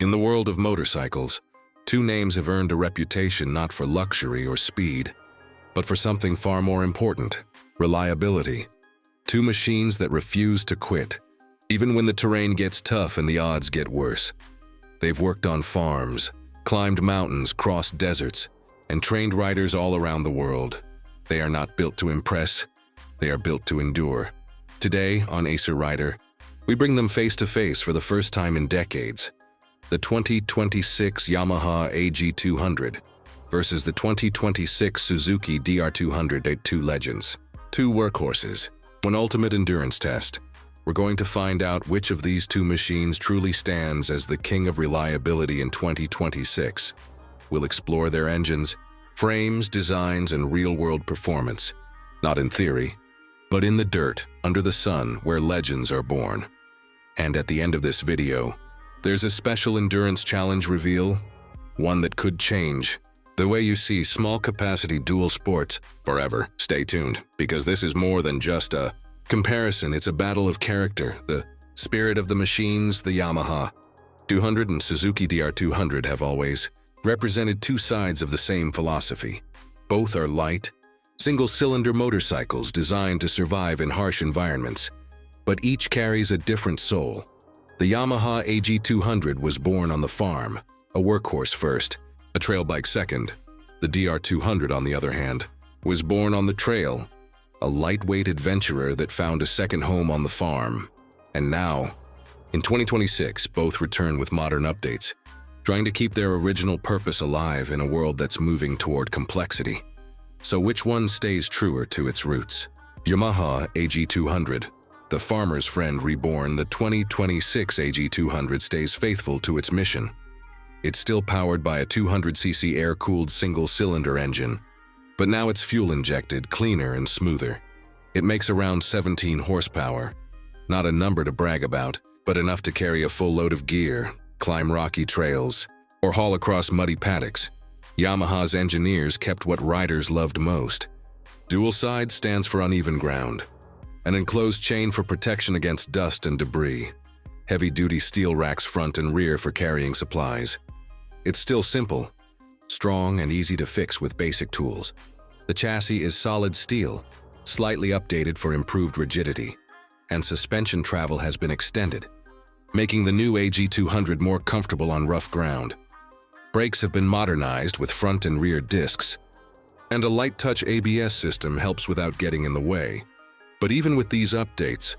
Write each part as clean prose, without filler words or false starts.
In the world of motorcycles, two names have earned a reputation not for luxury or speed, but for something far more important: reliability. Two machines that refuse to quit, even when the terrain gets tough and the odds get worse. They've worked on farms, climbed mountains, crossed deserts, and trained riders all around the world. They are not built to impress, they are built to endure. Today, on Acer Rider, we bring them face to face for the first time in decades. The 2026 Yamaha AG200 versus the 2026 Suzuki DR200, two legends, two workhorses, one ultimate endurance test. We're going to find out which of these two machines truly stands as the king of reliability in 2026. We'll explore their engines, frames, designs, and real-world performance, not in theory, but in the dirt, under the sun, where legends are born. And at the end of this video, there's a special endurance challenge reveal, one that could change the way you see small-capacity dual sports forever. Stay tuned, because this is more than just a comparison. It's a battle of character, the spirit of the machines. The Yamaha AG200 and Suzuki DR200 have always represented two sides of the same philosophy. Both are light, single-cylinder motorcycles designed to survive in harsh environments, but each carries a different soul. The Yamaha AG200 was born on the farm, a workhorse first, a trail bike second. The DR200, on the other hand, was born on the trail, a lightweight adventurer that found a second home on the farm. And now, in 2026, both return with modern updates, trying to keep their original purpose alive in a world that's moving toward complexity. So which one stays truer to its roots? Yamaha AG200, the farmer's friend reborn. The 2026 AG200 stays faithful to its mission. It's still powered by a 200cc air-cooled single-cylinder engine, but now it's fuel-injected, cleaner and smoother. It makes around 17 horsepower, not a number to brag about, but enough to carry a full load of gear, climb rocky trails, or haul across muddy paddocks. Yamaha's engineers kept what riders loved most. Dual side stands for uneven ground, an enclosed chain for protection against dust and debris, heavy-duty steel racks front and rear for carrying supplies. It's still simple, strong and easy to fix with basic tools. The chassis is solid steel, slightly updated for improved rigidity, and suspension travel has been extended, making the new AG200 more comfortable on rough ground. Brakes have been modernized with front and rear discs, and a light-touch ABS system helps without getting in the way. But even with these updates,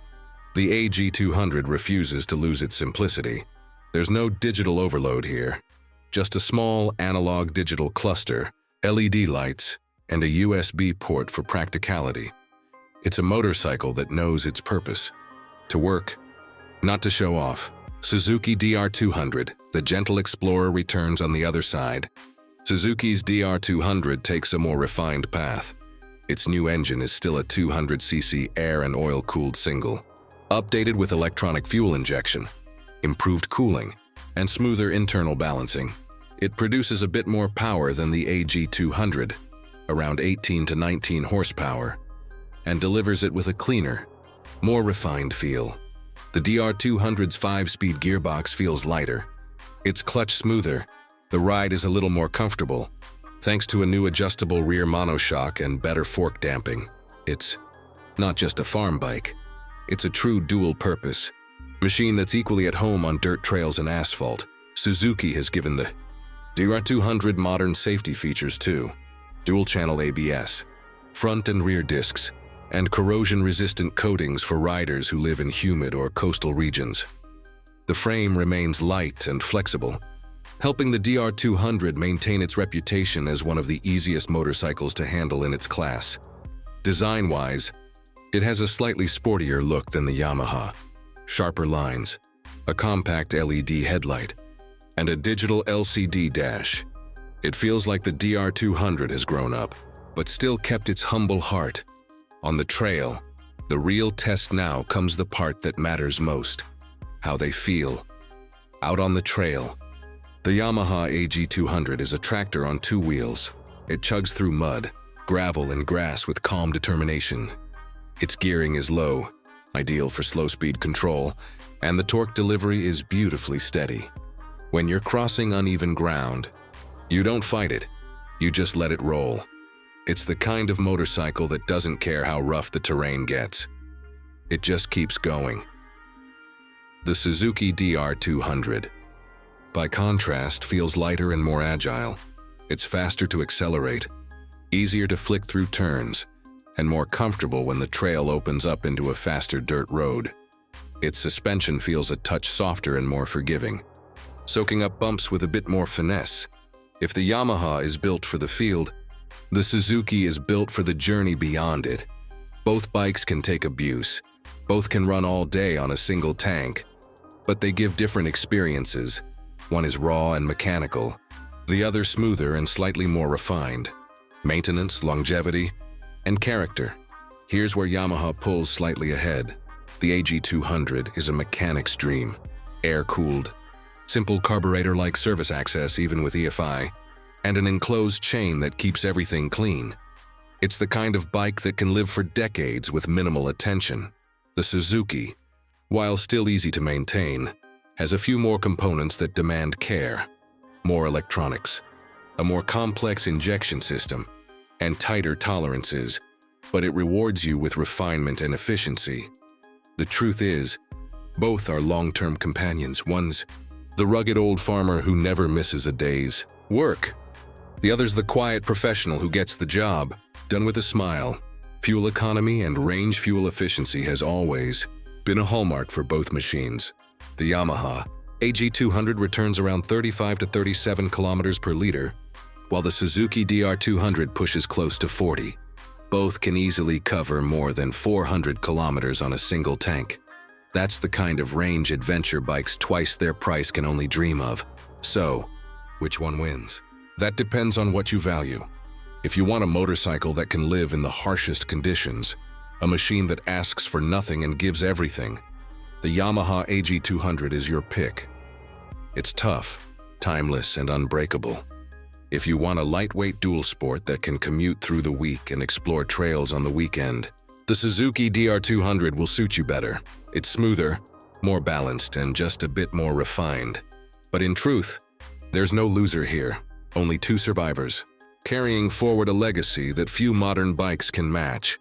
the AG200 refuses to lose its simplicity. There's no digital overload here, just a small analog digital cluster, LED lights, and a USB port for practicality. It's a motorcycle that knows its purpose: to work, not to show off. Suzuki DR200, the gentle explorer, returns on the other side. Suzuki's DR200 takes a more refined path. Its new engine is still a 200cc air and oil-cooled single, updated with electronic fuel injection, improved cooling, and smoother internal balancing. It produces a bit more power than the AG200, around 18 to 19 horsepower, and delivers it with a cleaner, more refined feel. The DR200's 5-speed gearbox feels lighter, its clutch smoother, the ride is a little more comfortable, thanks to a new adjustable rear monoshock and better fork damping. It's not just a farm bike, it's a true dual-purpose machine that's equally at home on dirt trails and asphalt. Suzuki has given the DR200 modern safety features too: dual-channel ABS, front and rear discs, and corrosion-resistant coatings for riders who live in humid or coastal regions. The frame remains light and flexible, helping the DR200 maintain its reputation as one of the easiest motorcycles to handle in its class. Design-wise, it has a slightly sportier look than the Yamaha: sharper lines, a compact LED headlight, and a digital LCD dash. It feels like the DR200 has grown up, but still kept its humble heart. On the trail, the real test now comes: the part that matters most: how they feel. Out on the trail, the Yamaha AG200 is a tractor on two wheels. It chugs through mud, gravel, and grass with calm determination. Its gearing is low, ideal for slow-speed control, and the torque delivery is beautifully steady. When you're crossing uneven ground, you don't fight it, you just let it roll. It's the kind of motorcycle that doesn't care how rough the terrain gets. It just keeps going. The Suzuki DR200, by contrast, feels lighter and more agile. It's faster to accelerate, easier to flick through turns, and more comfortable when the trail opens up into a faster dirt road. Its suspension feels a touch softer and more forgiving, soaking up bumps with a bit more finesse. If the Yamaha is built for the field, the Suzuki is built for the journey beyond it. Both bikes can take abuse. Both can run all day on a single tank, but they give different experiences. One is raw and mechanical, the other smoother and slightly more refined. Maintenance, longevity, and character. Here's where Yamaha pulls slightly ahead. The AG200 is a mechanic's dream. Air-cooled, simple carburetor-like service access even with EFI, and an enclosed chain that keeps everything clean. It's the kind of bike that can live for decades with minimal attention. The Suzuki, while still easy to maintain, has a few more components that demand care. More electronics, a more complex injection system, and tighter tolerances, but it rewards you with refinement and efficiency. The truth is, both are long-term companions. One's the rugged old farmer who never misses a day's work. The other's the quiet professional who gets the job done with a smile. Fuel economy and range fuel efficiency has always been a hallmark for both machines. The Yamaha AG200 returns around 35 to 37 kilometers per liter, while the Suzuki DR200 pushes close to 40. Both can easily cover more than 400 kilometers on a single tank. That's the kind of range adventure bikes twice their price can only dream of. So, which one wins? That depends on what you value. If you want a motorcycle that can live in the harshest conditions, a machine that asks for nothing and gives everything, the Yamaha AG200 is your pick. It's tough, timeless, and unbreakable. If you want a lightweight dual sport that can commute through the week and explore trails on the weekend, the Suzuki DR200 will suit you better. It's smoother, more balanced, and just a bit more refined. But in truth, there's no loser here, only two survivors, carrying forward a legacy that few modern bikes can match.